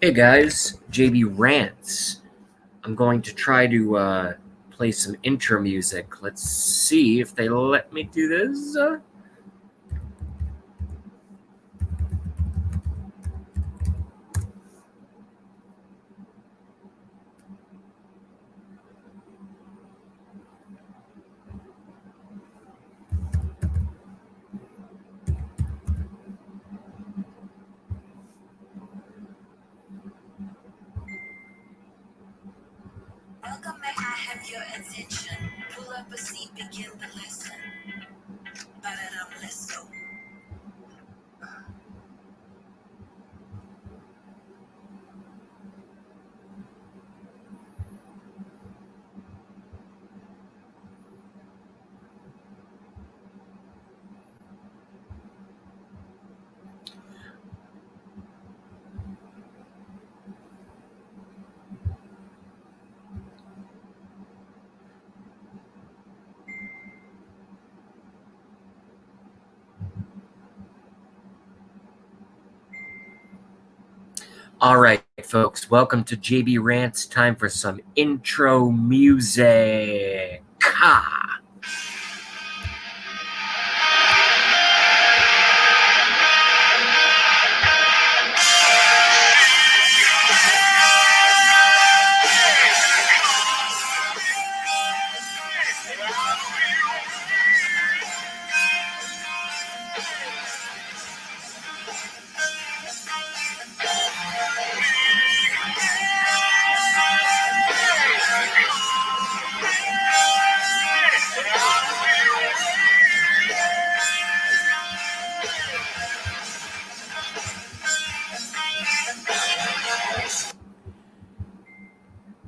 Hey guys, JB Rants. I'm going to try to play some intro music. Let's see if they let me do this. Welcome, may I have your attention? Pull up a seat, begin the lesson. Let's go. All right, folks, welcome to JB Rants. Time for some intro music. Ha!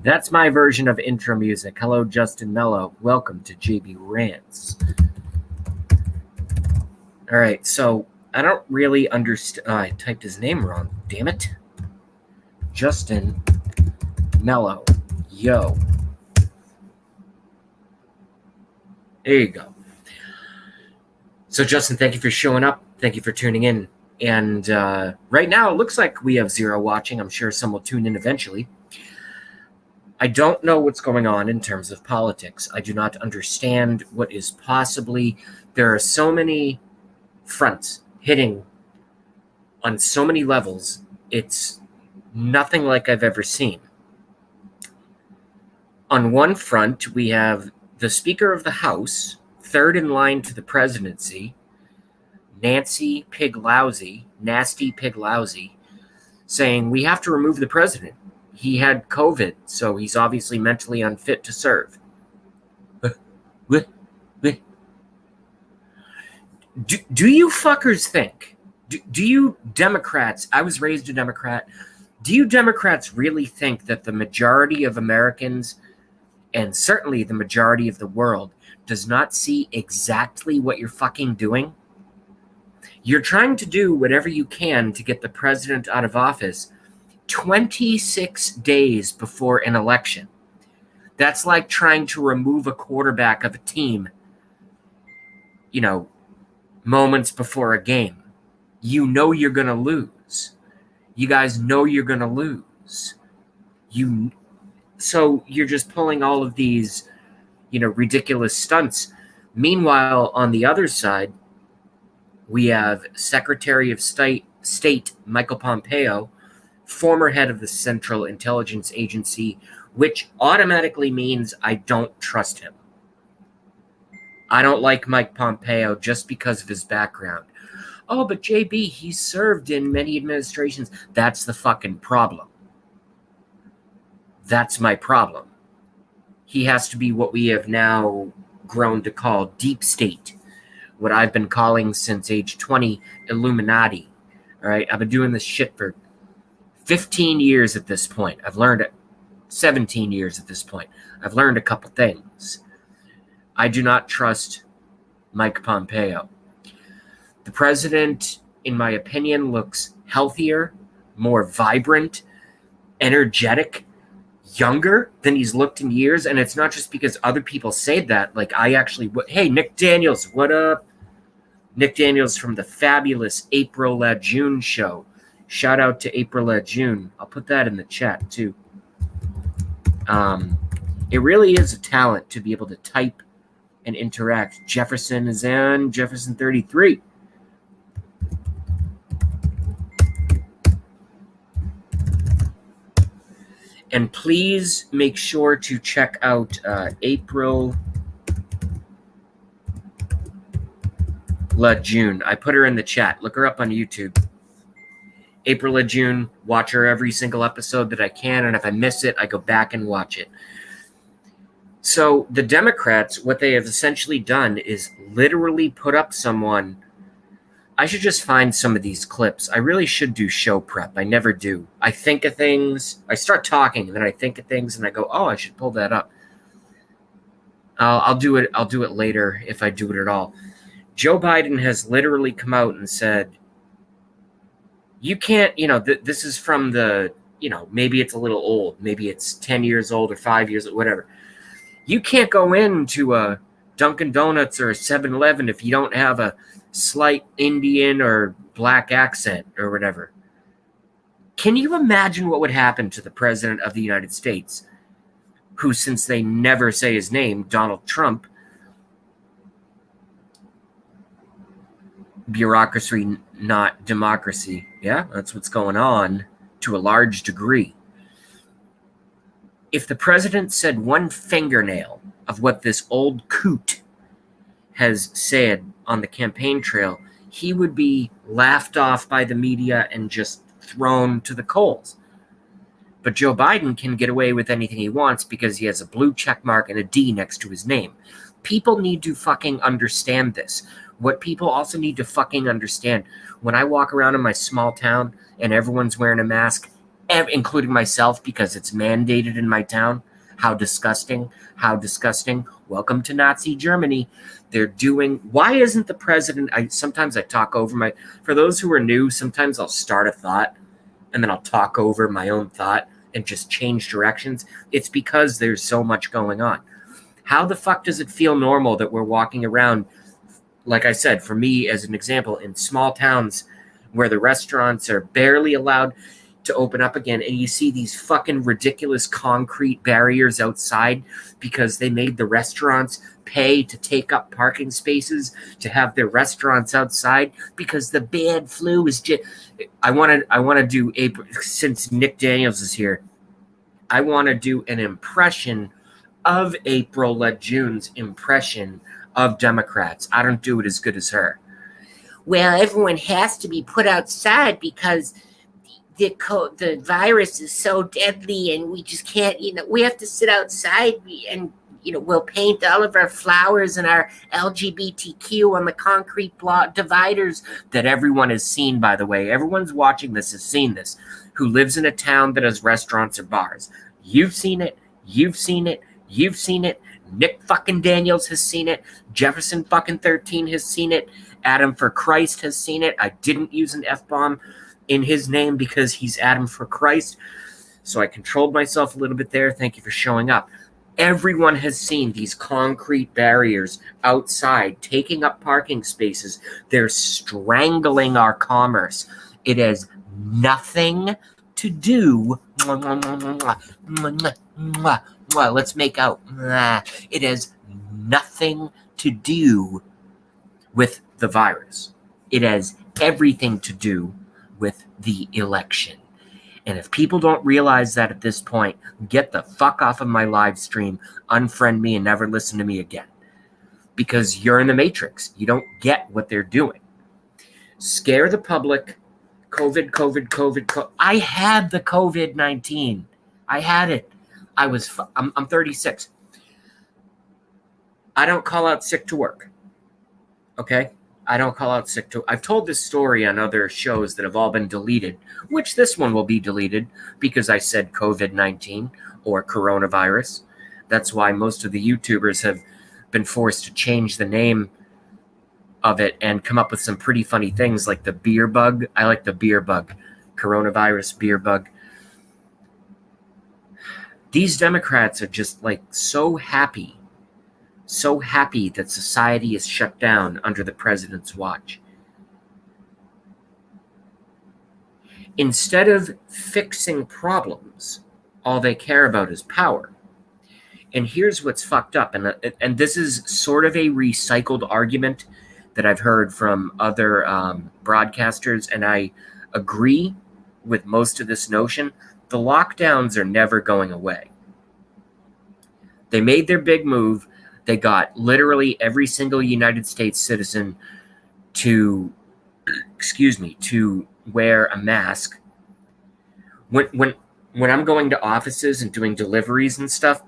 That's my version of intro music. Hello, Justin Mello. Welcome to JB Rants. All right, so I don't really understand. I typed his name wrong. Damn it. Justin Mello. Yo. There you go. So, Justin, thank you for showing up. Thank you for tuning in. And right now, it looks like we have 0 watching. I'm sure some will tune in eventually. I don't know what's going on in terms of politics. I do not understand what is possibly. There are so many fronts hitting on so many levels. It's nothing like I've ever seen. On one front, we have the Speaker of the House, third in line to the presidency, Nasty Pig Lousy, saying we have to remove the president. He had COVID, so he's obviously mentally unfit to serve. Do you fuckers think, do you Democrats, I was raised a Democrat, do you Democrats really think that the majority of Americans, and certainly the majority of the world, does not see exactly what you're fucking doing? You're trying to do whatever you can to get the president out of office 26 days before an election. That's like trying to remove a quarterback of a team, moments before a game. You know you're going to lose. You guys know you're going to lose. So you're just pulling all of these, ridiculous stunts. Meanwhile, on the other side, we have Secretary of State Michael Pompeo, former head of the Central Intelligence Agency, which automatically means I don't trust him. I don't like Mike Pompeo just because of his background. Oh, but JB, he served in many administrations. That's the fucking problem. That's my problem. He has to be what we have now grown to call deep state, what I've been calling since age 20, Illuminati. All right, I've been doing this shit for 15 years at this point. I've learned it. 17 years at this point. I've learned a couple things. I do not trust Mike Pompeo. The president, in my opinion, looks healthier, more vibrant, energetic, younger than he's looked in years. And it's not just because other people say that. Like, hey, Nick Daniels, what up? Nick Daniels from the fabulous April June show. Shout out to April June. I'll put that in the chat too. It really is a talent to be able to type and interact. Jefferson is in. Jefferson 33. And please make sure to check out April June. I put her in the chat. Look her up on YouTube. April June. Watch her every single episode that I can. And if I miss it, I go back and watch it. So the Democrats, what they have essentially done is literally put up someone. I should just find some of these clips. I really should do show prep. I never do. I think of things. I start talking, and then I think of things, and I go, oh, I should pull that up. I'll do it. I'll do it later if I do it at all. Joe Biden has literally come out and said, you can't, this is from the, maybe it's a little old. Maybe it's 10 years old or 5 years, whatever. You can't go into a Dunkin' Donuts or a 7-Eleven if you don't have a slight Indian or black accent or whatever. Can you imagine what would happen to the president of the United States, who, since they never say his name, Donald Trump, bureaucracy, not democracy. Yeah, that's what's going on to a large degree. If the president said one fingernail of what this old coot has said on the campaign trail, he would be laughed off by the media and just thrown to the coals. But Joe Biden can get away with anything he wants because he has a blue check mark and a D next to his name. People need to fucking understand this. What people also need to fucking understand, when I walk around in my small town and everyone's wearing a mask, including myself because it's mandated in my town, how disgusting, how disgusting. Welcome to Nazi Germany. They're doing, why isn't the president, sometimes I talk over for those who are new, sometimes I'll start a thought and then I'll talk over my own thought and just change directions. It's because there's so much going on. How the fuck does it feel normal that we're walking around, like I said, for me as an example, in small towns where the restaurants are barely allowed to open up again, and you see these fucking ridiculous concrete barriers outside because they made the restaurants pay to take up parking spaces to have their restaurants outside because the bad flu is just. I want to do since Nick Daniels is here, I want to do an impression of April June's impression of Democrats. I don't do it as good as her. Well, everyone has to be put outside because the virus is so deadly and we just can't, we have to sit outside and, we'll paint all of our flowers and our LGBTQ on the concrete block dividers that everyone has seen, by the way. Everyone's watching this has seen this, who lives in a town that has restaurants or bars. You've seen it. You've seen it. You've seen it. Nick fucking Daniels has seen it. Jefferson fucking 13 has seen it. Adam for Christ has seen it. I didn't use an F-bomb in his name because he's Adam for Christ. So I controlled myself a little bit there. Thank you for showing up. Everyone has seen these concrete barriers outside taking up parking spaces. They're strangling our commerce. It has nothing to do. Let's make out. It has nothing to do with the virus. It has everything to do with the election. And if people don't realize that at this point, get the fuck off of my live stream, unfriend me, and never listen to me again. Because you're in the matrix. You don't get what they're doing. Scare the public. COVID. I had the COVID-19. I had it. I'm 36. I don't call out sick to work. Okay? I don't call out sick to. I've told this story on other shows that have all been deleted, which this one will be deleted because I said COVID-19 or coronavirus. That's why most of the YouTubers have been forced to change the name of it and come up with some pretty funny things like the beer bug. I like the beer bug. Coronavirus, beer bug. These Democrats are just like so happy that society is shut down under the president's watch. Instead of fixing problems, all they care about is power. And here's what's fucked up, and this is sort of a recycled argument that I've heard from other broadcasters, and I agree with most of this notion. The lockdowns are never going away. They made their big move. They got literally every single United States citizen to wear a mask. When I'm going to offices and doing deliveries and stuff,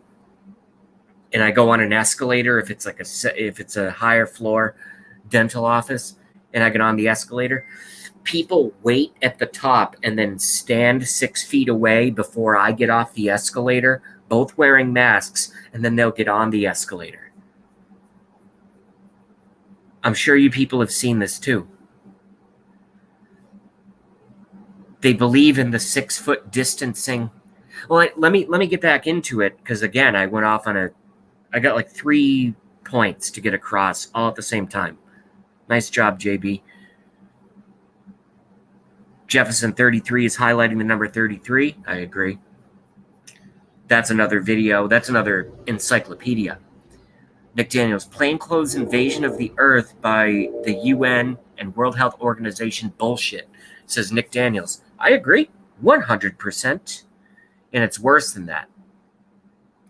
and I go on an escalator, if it's a higher floor dental office, and I get on the escalator, people wait at the top and then stand 6 feet away before I get off the escalator, both wearing masks, and then they'll get on the escalator. I'm sure you people have seen this too. They believe in the 6 foot distancing. Well, let me get back into it, because again, I got like 3 points to get across all at the same time. Nice job, JB. Jefferson 33 is highlighting the number 33. I agree. That's another video. That's another encyclopedia. Nick Daniels, plainclothes invasion of the Earth by the UN and World Health Organization bullshit, says Nick Daniels. I agree, 100%. And it's worse than that.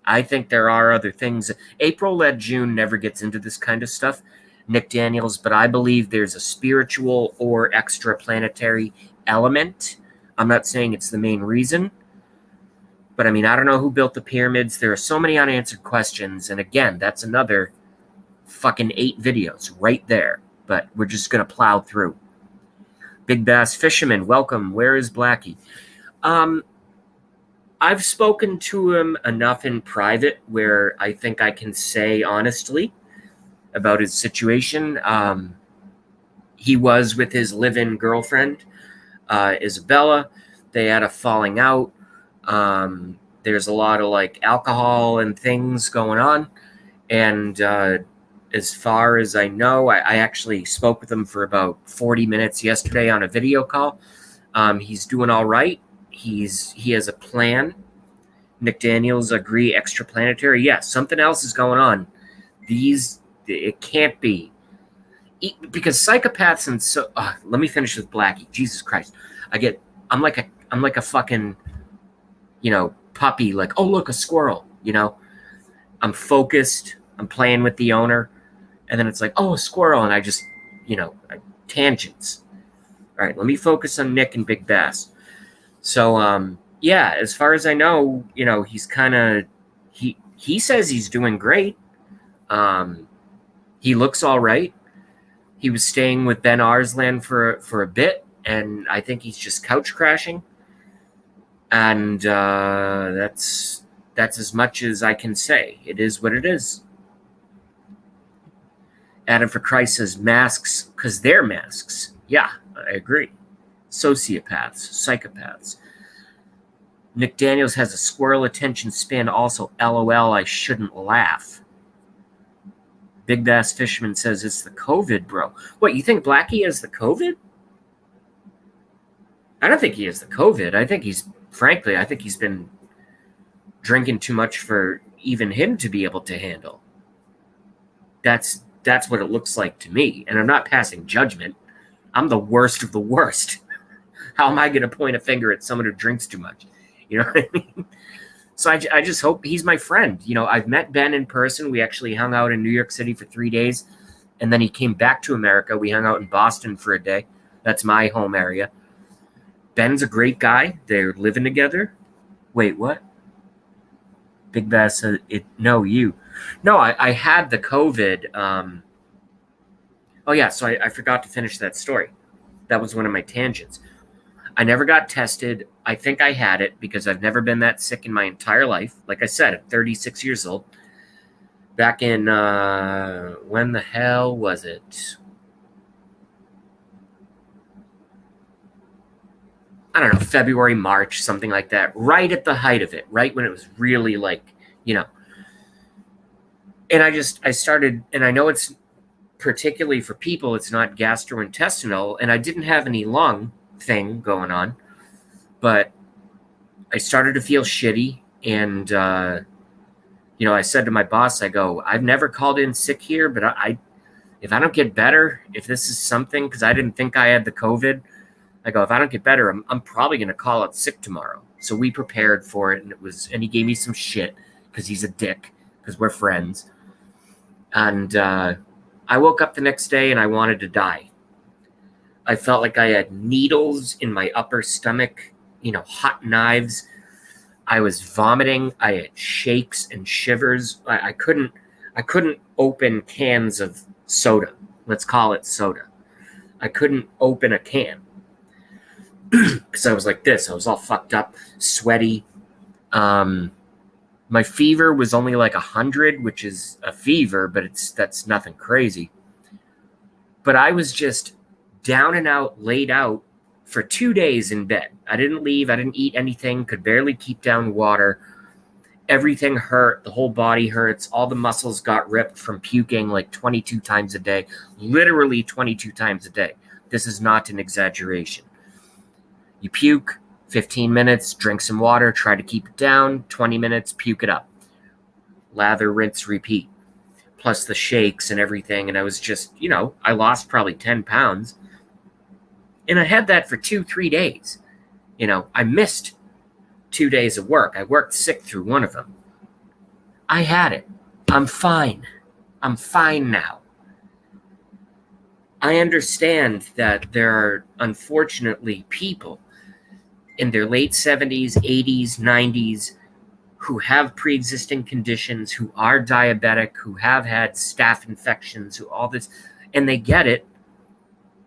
I think there are other things. April-led June never gets into this kind of stuff, Nick Daniels, but I believe there's a spiritual or extraplanetary element. I'm not saying it's the main reason, but I mean, I don't know who built the pyramids. There are so many unanswered questions, and again, that's another fucking 8 videos right there, but we're just going to plow through. Big Bass Fisherman, welcome. Where is Blackie? I've spoken to him enough in private where I think I can say honestly about his situation. He was with his live-in girlfriend, Isabella. They had a falling out. There's a lot of like alcohol and things going on. And as far as I know, I actually spoke with him for about 40 minutes yesterday on a video call. He's doing all right. He has a plan. Nick Daniels, agree, extraplanetary. Yes, something else is going on. It can't be. Because psychopaths and so let me finish with Blackie. Jesus Christ. I'm like a fucking, puppy, like, oh look, a squirrel, I'm focused, I'm playing with the owner, and then it's like, oh, a squirrel, and I just, tangents. All right, let me focus on Nick and Big Bass. So, yeah, as far as I know, he's kind of, he says he's doing great. He looks all right. He was staying with Ben Arslan for a bit, and I think he's just couch crashing. And that's as much as I can say. It is what it is. Adam for Christ says masks, because they're masks. Yeah, I agree. Sociopaths, psychopaths. Nick Daniels has a squirrel attention span also. LOL, I shouldn't laugh. Big Bass Fisherman says it's the COVID, bro. What, you think Blackie has the COVID? I don't think he has the COVID. I think he's been drinking too much for even him to be able to handle. That's what it looks like to me. And I'm not passing judgment. I'm the worst of the worst. How am I going to point a finger at someone who drinks too much? You know what I mean? So I just hope he's my friend. I've met Ben in person. We actually hung out in New York City for 3 days. And then he came back to America. We hung out in Boston for a day. That's my home area. Ben's a great guy. They're living together. Wait, what? Big Bass said No, you. No, I had the COVID. Oh, yeah, so I forgot to finish that story. That was one of my tangents. I never got tested. I think I had it because I've never been that sick in my entire life. Like I said, I'm 36 years old. Back in, when the hell was it? I don't know, February, March, something like that. Right at the height of it. Right when it was really like, And I started, and I know it's particularly for people, it's not gastrointestinal, and I didn't have any lung thing going on. But I started to feel shitty, and I said to my boss, I go, I've never called in sick here, but if I don't get better, if this is something, because I didn't think I had the COVID, I go, if I don't get better, I'm probably going to call it sick tomorrow. So we prepared for it, and he gave me some shit because he's a dick, because we're friends. And I woke up the next day and I wanted to die. I felt like I had needles in my upper stomach, hot knives. I was vomiting. I had shakes and shivers. I couldn't open cans of soda. Let's call it soda. I couldn't open a can because I was like this. I was all fucked up, sweaty. My fever was only like 100, which is a fever, but that's nothing crazy. But I was just down and out, laid out for 2 days in bed. I didn't leave. I didn't eat anything. Could barely keep down water. Everything hurt. The whole body hurts. All the muscles got ripped from puking like 22 times a day. Literally 22 times a day. This is not an exaggeration. You puke, 15 minutes, drink some water, try to keep it down, 20 minutes, puke it up. Lather, rinse, repeat. Plus the shakes and everything. And I was just, I lost probably 10 pounds. And I had that for 2-3 days. I missed 2 days of work. I worked sick through one of them. I had it. I'm fine. I'm fine now. I understand that there are, unfortunately, people in their late 70s, 80s, 90s who have pre-existing conditions, who are diabetic, who have had staph infections, who all this, and they get it,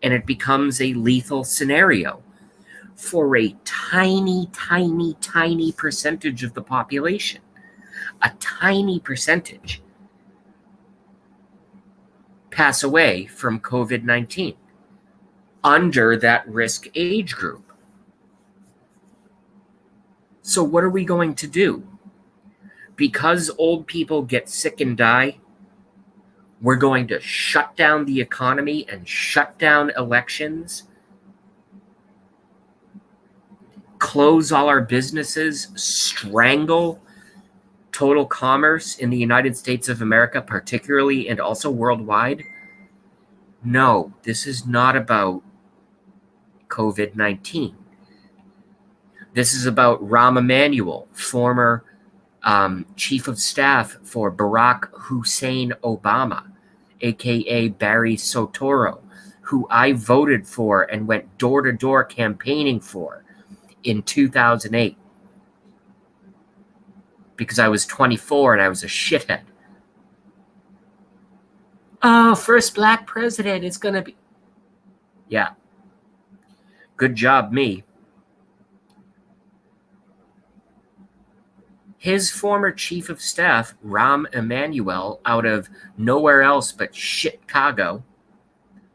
and it becomes a lethal scenario for a tiny, tiny, tiny percentage of the population. A tiny percentage pass away from COVID-19 under that risk age group. So what are we going to do? Because old people get sick and die, we're going to shut down the economy and shut down elections, close all our businesses, strangle total commerce in the United States of America, particularly, and also worldwide. No, this is not about COVID-19. This is about Rahm Emanuel, former chief of staff for Barack Hussein Obama, aka Barry Soetoro, who I voted for and went door-to-door campaigning for in 2008 because I was 24 and I was a shithead. Oh, first black president, it's going to be... Yeah. Good job, me. His former chief of staff, Rahm Emanuel, out of nowhere else but Chicago,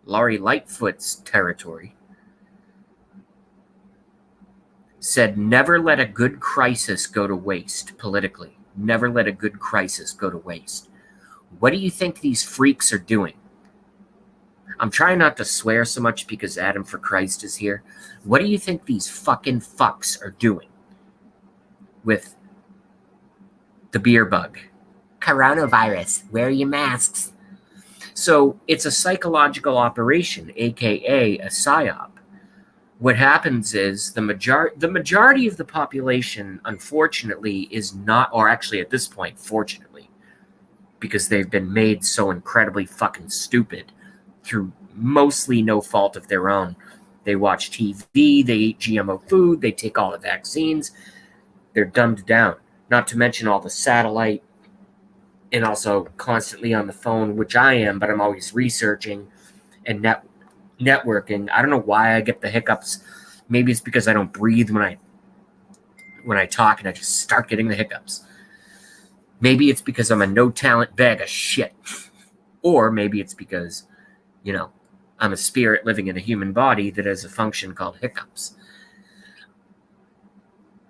Lori Lightfoot's territory, said never let a good crisis go to waste politically. Never let a good crisis go to waste. What do you think these freaks are doing? I'm trying not to swear so much because Adam for Christ is here. What do you think these fucking fucks are doing with the beer bug? Coronavirus, wear your masks. So it's a psychological operation, aka a psyop. What happens is the majority of the population, unfortunately, is not, or actually at this point, fortunately, because they've been made so incredibly fucking stupid through mostly no fault of their own. They watch TV, they eat GMO food, they take all the vaccines. They're dumbed down. Not to mention all the satellite and also constantly on the phone, which I am, but I'm always researching and networking. I don't know why I get the hiccups. Maybe it's because I don't breathe when I talk and I just start getting the hiccups. Maybe it's because I'm a no-talent bag of shit. Or maybe it's because, I'm a spirit living in a human body that has a function called hiccups.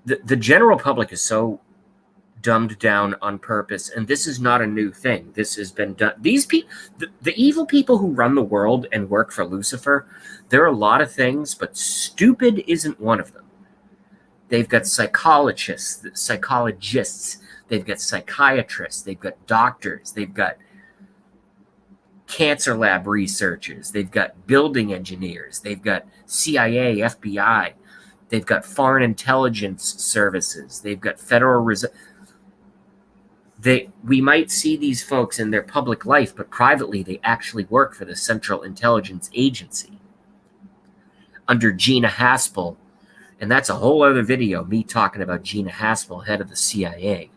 The general public is so dumbed down on purpose, and this is not a new thing. This has been done. These people, the evil people who run the world and work for Lucifer, there are a lot of things, but stupid isn't one of them. They've got psychologists, they've got psychiatrists, they've got doctors, they've got cancer lab researchers, they've got building engineers, they've got CIA, FBI, they've got foreign intelligence services, they've got Federal Reserve. We might see these folks in their public life, but privately they actually work for the Central Intelligence Agency under Gina Haspel. And that's a whole other video, me talking about Gina Haspel, head of the CIA.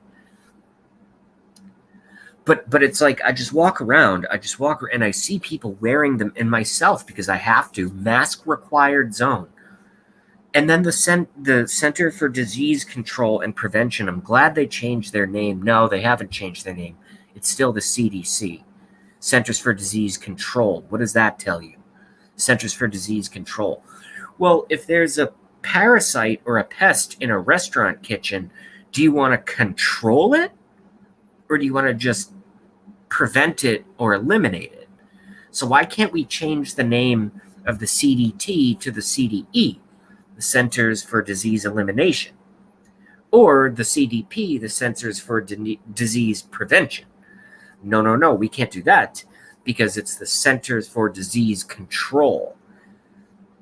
But it's like I just walk around and I see people wearing them, and myself, because I have to, mask required zone. And then the Center for Disease Control and Prevention, I'm glad they changed their name. No, they haven't changed their name. It's still the CDC, Centers for Disease Control. What does that tell you? Centers for Disease Control. Well, if there's a parasite or a pest in a restaurant kitchen, do you want to control it? Or do you want to just prevent it or eliminate it? So why can't we change the name of the CDT to the CDE, the Centers for Disease Elimination, or the CDP, the Centers for Disease Prevention? No, we can't do that because it's the Centers for Disease Control,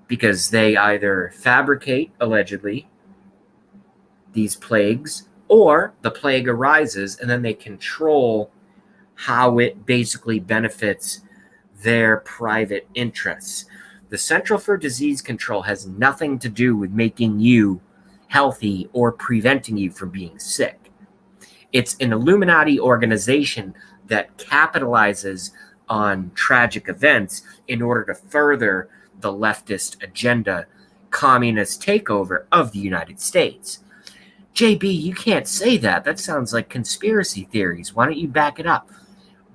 because they either fabricate, allegedly, these plagues, or the plague arises and then they control how it basically benefits their private interests. The Central for Disease Control has nothing to do with making you healthy or preventing you from being sick. It's an Illuminati organization that capitalizes on tragic events in order to further the leftist agenda, communist takeover of the United States. JB, you can't say that. That sounds like conspiracy theories. Why don't you back it up?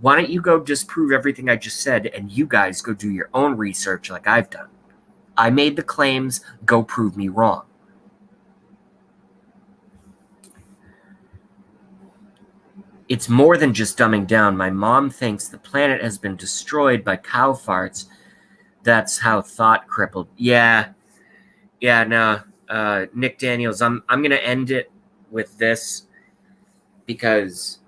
Why don't you go disprove everything I just said, and you guys go do your own research like I've done? I made the claims. Go prove me wrong. It's more than just dumbing down. My mom thinks the planet has been destroyed by cow farts. That's how thought crippled. Yeah, no. Nick Daniels, I'm going to end it with this because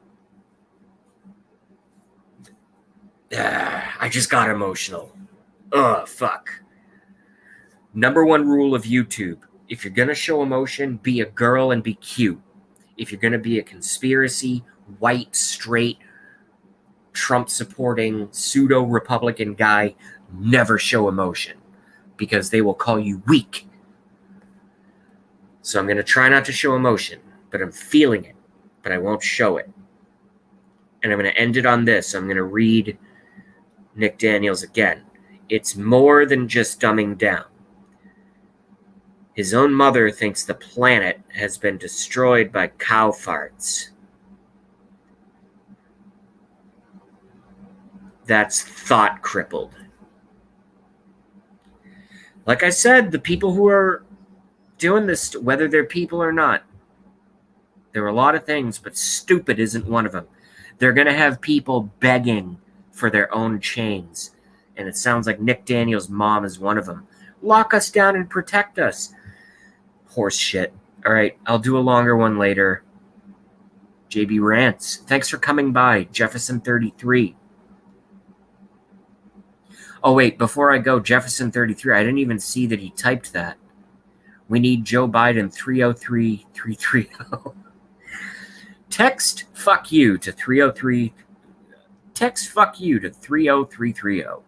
I just got emotional. Oh, fuck. Number one rule of YouTube: if you're going to show emotion, be a girl and be cute. If you're going to be a conspiracy, white, straight, Trump-supporting, pseudo-Republican guy, never show emotion because they will call you weak. So I'm going to try not to show emotion, but I'm feeling it, but I won't show it. And I'm going to end it on this. I'm going to read Nick Daniels again. It's more than just dumbing down. His own mother thinks the planet has been destroyed by cow farts. That's thought crippled. Like I said, the people who are doing this, whether they're people or not, there are a lot of things, but stupid isn't one of them. They're going to have people begging for their own chains. And it sounds like Nick Daniels' mom is one of them. Lock us down and protect us. Horse shit. All right, I'll do a longer one later. JB Rants. Thanks for coming by. Jefferson33. Oh, wait, before I go, Jefferson33, I didn't even see that he typed that. We need Joe Biden 303-330. Text fuck you to 303. Text fuck you to 30330.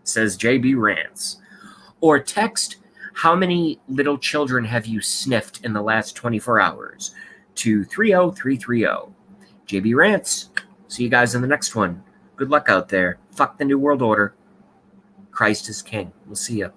Says JB Rants. Or text how many little children have you sniffed in the last 24 hours to 30330. JB Rants. See you guys in the next one. Good luck out there. Fuck the New World Order. Christ is King. We'll see you.